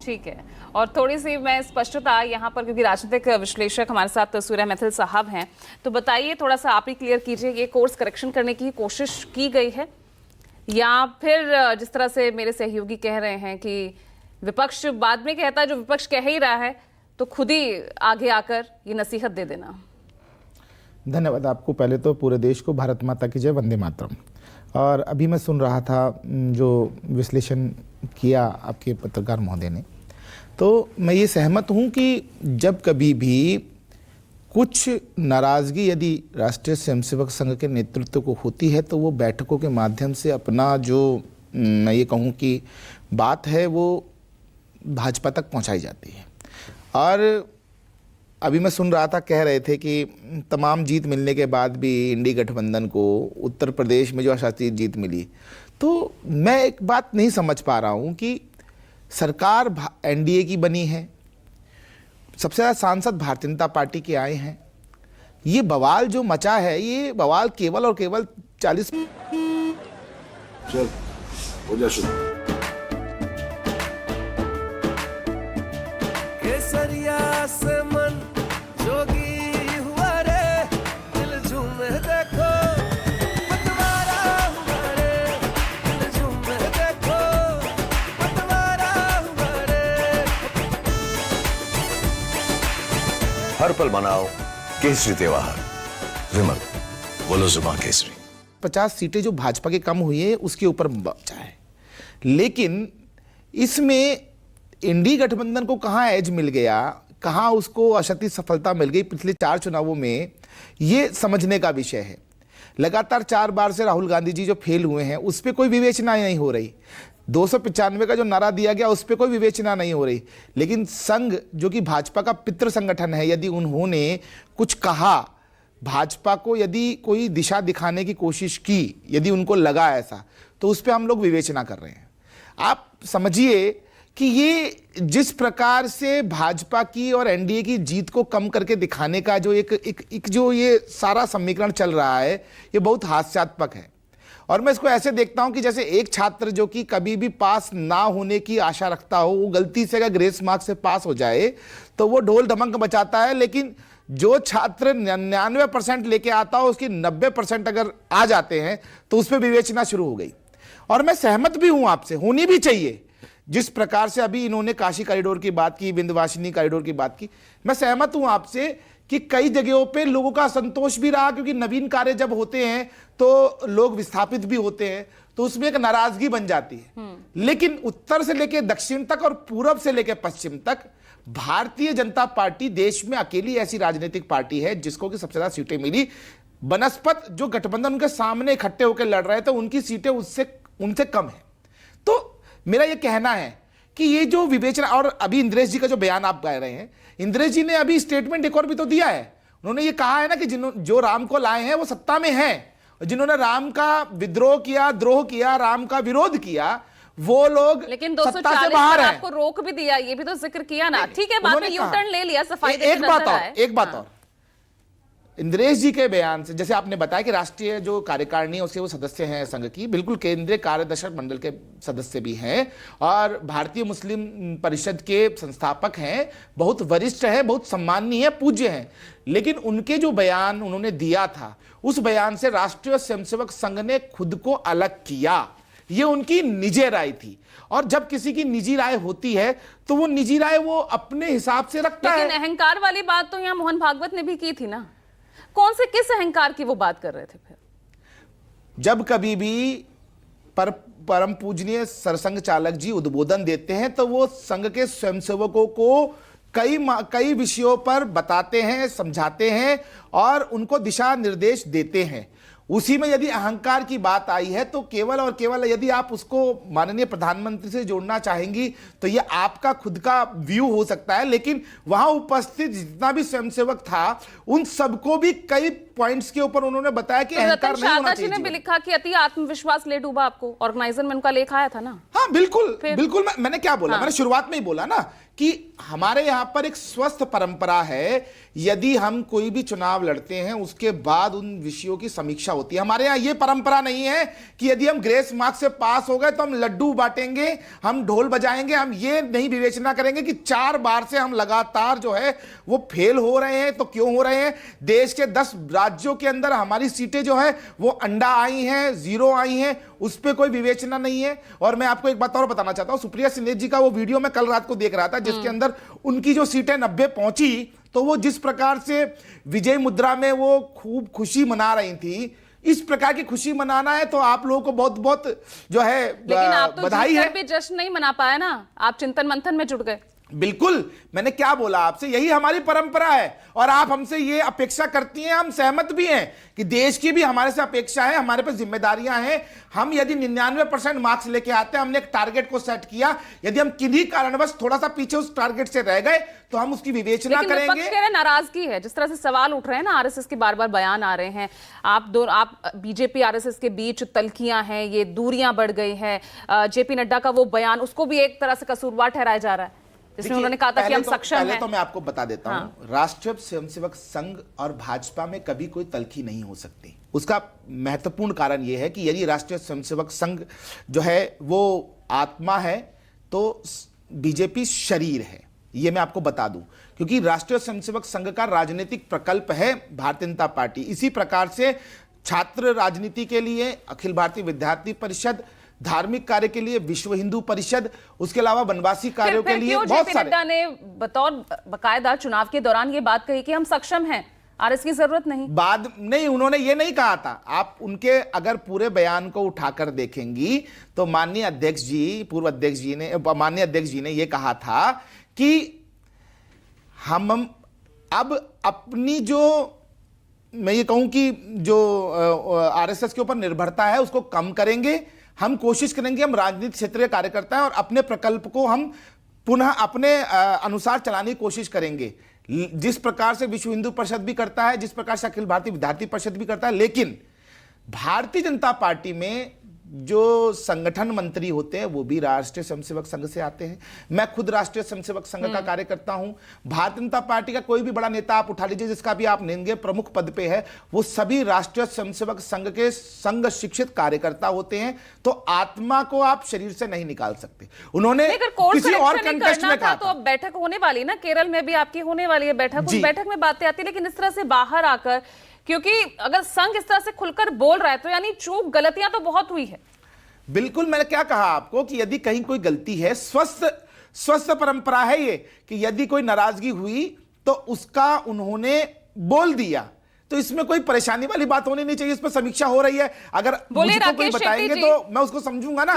ठीक है। और थोड़ी सी मैं स्पष्टता यहाँ पर, क्योंकि राजनीतिक विश्लेषक हमारे साथ सूर्या मैथिल साहब हैं, तो बताइए, थोड़ा सा आप ही क्लियर कीजिए, ये कोर्स करेक्शन करने की कोशिश की गई है या फिर जिस तरह से मेरे सहयोगी कह रहे हैं कि विपक्ष बाद में कहता है, जो विपक्ष कह ही रहा है तो खुद ही आगे आकर ये नसीहत दे देना। धन्यवाद आपको। पहले तो पूरे देश को भारत माता की जय, वंदे मातरम। और अभी मैं सुन रहा था जो विश्लेषण किया आपके पत्रकार महोदय ने, तो मैं ये सहमत हूँ कि जब कभी भी कुछ नाराज़गी यदि राष्ट्रीय स्वयंसेवक संघ के नेतृत्व को होती है तो वो बैठकों के माध्यम से अपना जो मैं ये कहूँ कि बात है वो भाजपा तक पहुँचाई जाती है। और अभी मैं सुन रहा था, कह रहे थे कि तमाम जीत मिलने के बाद भी इंडी गठबंधन को उत्तर प्रदेश में जो अशांति जीत मिली, तो मैं एक बात नहीं समझ पा रहा हूँ कि सरकार एनडीए की बनी है, सबसे ज़्यादा सांसद भारतीय जनता पार्टी के आए हैं, ये बवाल जो मचा है, ये बवाल केवल और केवल 40 चल हो जा शुरू। केसरिया से मन जोगी हुआ रे, दिल झूमे देखो पतवारा हुआ रे, दिल झूमे देखो पतवारा हुआ रे। हर पल मनाओ केसरी त्योहार। विमल बोलो जुबान केसरी। 50 सीटें जो भाजपा की कम हुई है उसके ऊपर बचा है, लेकिन इसमें इंडी गठबंधन को कहाँ एज मिल गया, कहाँ उसको अशती सफलता मिल गई पिछले 4 चुनावों में, ये समझने का विषय है। लगातार 4 बार से राहुल गांधी जी जो फेल हुए हैं उस पर कोई विवेचना नहीं हो रही, 295 का जो नारा दिया गया उस पर कोई विवेचना नहीं हो रही, लेकिन संघ जो कि भाजपा का पितृ संगठन है, यदि उन्होंने कुछ कहा, भाजपा को यदि कोई दिशा दिखाने की कोशिश की, यदि उनको लगा ऐसा, तो उस पर हम लोग विवेचना कर रहे हैं। आप समझिए कि ये जिस प्रकार से भाजपा की और एनडीए की जीत को कम करके दिखाने का जो एक जो ये सारा समीकरण चल रहा है, ये बहुत हास्यास्पद है। और मैं इसको ऐसे देखता हूं कि जैसे एक छात्र जो कि कभी भी पास ना होने की आशा रखता हो, वो गलती से अगर ग्रेस मार्क्स से पास हो जाए तो वो ढोल धमक मचाता है, लेकिन जो छात्र 99% लेके आता हो उसकी 90% अगर आ जाते हैं तो उस पर विवेचना शुरू हो गई। और मैं सहमत भी हूं आपसे, होनी भी चाहिए। जिस प्रकार से अभी इन्होंने काशी कॉरिडोर की बात की, विंध्यवासिनी कॉरिडोर की बात की, मैं सहमत हूं आपसे कि कई जगहों पे लोगों का असंतोष भी रहा, क्योंकि नवीन कार्य जब होते हैं तो लोग विस्थापित भी होते हैं, तो उसमें एक नाराजगी बन जाती है। लेकिन उत्तर से लेकर दक्षिण तक और पूरब से लेकर पश्चिम तक भारतीय जनता पार्टी देश में अकेली ऐसी राजनीतिक पार्टी है जिसको कि सबसे ज्यादा सीटें मिली। बनस्पत जो गठबंधन उनके सामने इकट्ठे होकर लड़ रहे थे उनकी सीटें उनसे कम है। तो मेरा यह कहना है कि ये जो विवेचना, और अभी इंद्रेश जी का जो बयान आप कह रहे हैं, इंद्रेश जी ने अभी स्टेटमेंट एक और भी तो दिया है। उन्होंने ये कहा है ना कि जो राम को लाए हैं वो सत्ता में हैं, जिन्होंने राम का विद्रोह किया, द्रोह किया, राम का विरोध किया, वो लोग लेकिन सत्ता से 240 बाहर पर हैं। आपको रोक भी दिया, ये भी तो जिक्र किया ना। ठीक है, बाद में यू टर्न ले लिया, सफाई एक बात और इंद्रेश जी के बयान से, जैसे आपने बताया कि राष्ट्रीय जो कार्यकारिणी उसके वो सदस्य हैं संघ की, बिल्कुल केंद्रीय कार्यदर्शक मंडल के सदस्य भी हैं और भारतीय मुस्लिम परिषद के संस्थापक हैं, बहुत वरिष्ठ हैं, बहुत सम्माननीय है, पूज्य हैं। लेकिन उनके जो बयान उन्होंने दिया था, उस बयान से राष्ट्रीय स्वयंसेवक संघ ने खुद को अलग किया। ये उनकी निजी राय थी, और जब किसी की निजी राय होती है तो वो निजी राय वो अपने हिसाब से रखता है। लेकिन अहंकार वाली बात तो यहाँ मोहन भागवत ने भी की थी ना। कौन से किस अहंकार की वो बात कर रहे थे फिर? जब कभी भी परम पूजनीय सरसंघ चालक जी उद्बोधन देते हैं तो वो संघ के स्वयंसेवकों को कई विषयों पर बताते हैं, समझाते हैं और उनको दिशा निर्देश देते हैं। उसी में यदि अहंकार की बात आई है तो केवल और केवल यदि आप उसको माननीय प्रधानमंत्री से जोड़ना चाहेंगी तो ये आपका खुद का व्यू हो सकता है, लेकिन वहां उपस्थित जितना भी स्वयंसेवक था उन सबको भी कई पॉइंट्स के ऊपर उन्होंने बताया कि तो अहंकार नहीं होना शारदा जी चाहिए। ने भी लिखा कि अति आत्मविश्वास ले डूबा आपको, ऑर्गेनाइजर में उनका लेख आया था ना। हाँ बिल्कुल फिर? बिल्कुल, मैंने क्या बोला, मैंने शुरुआत में ही बोला ना कि हमारे यहां पर एक स्वस्थ परंपरा है, यदि हम कोई भी चुनाव लड़ते हैं उसके बाद उन विषयों की समीक्षा होती है। हमारे यहां ये परंपरा नहीं है कि यदि हम ग्रेस मार्क से पास हो गए तो हम लड्डू बांटेंगे, हम ढोल बजाएंगे। हम ये नहीं विवेचना करेंगे कि 4 बार से हम लगातार जो है वो फेल हो रहे हैं, तो क्यों हो रहे हैं। देश के 10 राज्यों के अंदर हमारी सीटें जो है वो अंडा आई हैं, 0 आई हैं, उस पर कोई विवेचना नहीं है। और मैं आपको एक बात और बताना चाहता हूं, सुप्रिया सिन्हा जी का वो वीडियो मैं कल रात को देख रहा था, जिसके अंदर उनकी जो सीटें 90 पहुंची, तो वो जिस प्रकार से विजय मुद्रा में वो खूब खुशी मना रही थी, इस प्रकार की खुशी मनाना है तो आप लोगों को बहुत बहुत जो है लेकिन आप तो बधाई जीत है। कर भी जश्न नहीं मना पाए ना, आप चिंतन मंथन में जुट गए। बिल्कुल, मैंने क्या बोला आपसे, यही हमारी परंपरा है और आप हमसे ये अपेक्षा करती हैं, हम सहमत भी हैं कि देश की भी हमारे से अपेक्षा है, हमारे पे जिम्मेदारियां हैं। हम यदि 99% मार्क्स लेके आते हैं, हमने एक टारगेट को सेट किया, यदि हम किन्हीं कारणवश थोड़ा सा पीछे उस टारगेट से रह गए तो हम उसकी विवेचना लेकिन विपक्ष करेंगे। कह रहे नाराजगी है, जिस तरह से सवाल उठ रहे हैं ना, आरएसएस के बार बार बयान आ रहे हैं, आप बीजेपी आरएसएस के बीच तल्खियां हैं, ये दूरियां बढ़ गई हैं। जेपी नड्डा का वो बयान, उसको भी एक तरह से कसूरवार ठहराया जा रहा है, जिसमें उन्होंने कहा था कि हम सक्षम हैं। पहले तो मैं आपको बता देता हूं, राष्ट्रीय स्वयंसेवक संघ और भाजपा में कभी कोई तल्खी नहीं हो सकती। उसका महत्वपूर्ण कारण यह है कि यदि राष्ट्रीय स्वयंसेवक संघ जो है वो आत्मा है तो बीजेपी शरीर है, ये मैं आपको बता दूं, क्योंकि राष्ट्रीय स्वयंसेवक संघ का राजनीतिक प्रकल्प है भारतीय जनता पार्टी। इसी प्रकार से छात्र राजनीति के लिए अखिल भारतीय विद्यार्थी परिषद, धार्मिक कार्य के लिए विश्व हिंदू परिषद, उसके अलावा वनवासी कार्यों के लिए बहुत जेपी सारे। नड्डा ने बतौर बाकायदा चुनाव के दौरान ये बात कही कि हम सक्षम हैं, आरएस की जरूरत नहीं। बाद नहीं, उन्होंने ये नहीं कहा था। आप उनके अगर पूरे बयान को उठाकर देखेंगी तो माननीय अध्यक्ष जी, पूर्व अध्यक्ष जी ने, माननीय अध्यक्ष जी ने यह कहा था कि हम अब अपनी जो, मैं ये कहूं कि जो आरएसएस के ऊपर निर्भरता है उसको कम करेंगे। हम कोशिश करेंगे, हम राजनीतिक क्षेत्रीय कार्यकर्ता हैं और अपने प्रकल्प को हम पुनः अपने अनुसार चलाने की कोशिश करेंगे, जिस प्रकार से विश्व हिंदू परिषद भी करता है, जिस प्रकार से अखिल भारतीय विद्यार्थी परिषद भी करता है। लेकिन भारतीय जनता पार्टी में जो संगठन मंत्री होते हैं वो भी राष्ट्रीय स्वयंसेवक संघ से आते हैं। मैं खुद राष्ट्रीय स्वयंसेवक संघ का कार्यकर्ता हूं। भारतीय जनता पार्टी का कोई भी बड़ा नेता आप उठा लीजिए, जिसका भी आप लेंगे प्रमुख पद पे है, वो सभी राष्ट्रीय स्वयंसेवक संघ के संघ शिक्षित कार्यकर्ता होते हैं। तो आत्मा को आप शरीर से नहीं निकाल सकते। उन्होंने किसी और कंटेस्ट में कहा तो अब बैठक होने वाली ना, केरल में भी आपकी होने वाली है बैठक, उस बैठक में बातें आती है, लेकिन इस तरह से बाहर आकर, क्योंकि अगर संघ इस तरह से खुलकर बोल रहा है तो यानी चूक, गलतियां तो बहुत हुई है। बिल्कुल, मैंने क्या कहा आपको कि यदि कहीं कोई गलती है, स्वस्थ परंपरा है ये कि यदि कोई नाराजगी हुई तो उसका उन्होंने बोल दिया, तो इसमें कोई परेशानी वाली बात होनी नहीं चाहिए। इस पर समीक्षा हो रही है, अगर मुझको कोई बताएंगे तो मैं उसको समझूंगा ना।